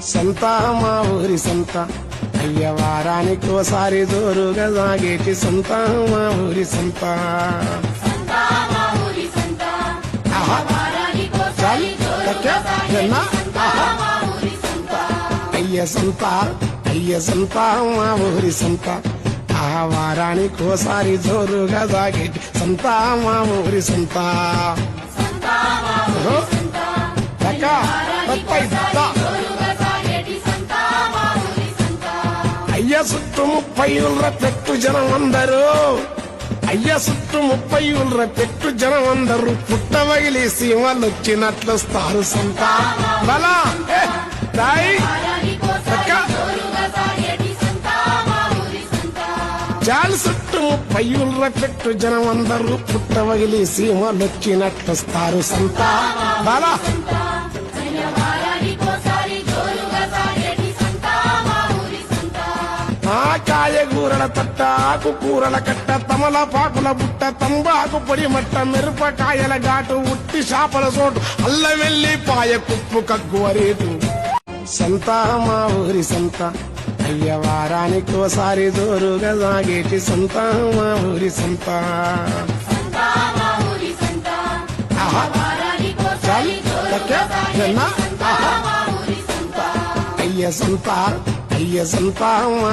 సంత మా ఊరి సంత అయ్య వారానికోసారి జోరుగా సాగేటి సంత మా ఊరి సంత. అయ్య సంత మా ఊరి సంత ఆ వారానికోసారి జోరుగా సాగేటి సంత మా ఊరి సంత. అయ్య చుట్టూ 30 ఊళ్ళ పెట్టు జనం అందరూ, అయ్య చుట్టూ 30 ఊళ్ళ పెట్టు జనం అందరూ పుట్టవగిలి సీమలు వచ్చినట్లొస్తారు సంత బలా చాలు చుట్టూ 30 ఊళ్ళ పెట్టు జనం అందరూ పుట్టవగిలి సీమలు వచ్చినట్లొస్తారు సంత బలా. కాయగూరల తట్ట ఆకుకూరల కట్ట తమలపాకుల బుట్ట తంబాకు పొడి మట్ట మిరపకాయల ఘాటు ఉట్టి చేపల చోటు అల్ల వెల్లి పాయ కుప్పు కగ్గువ రేటు సంత మా ఊరి సంత అయ్య వారానికోసారి జోరుగా సాగేటి సంత మా ఊరి సంత. అయ్య సంత మా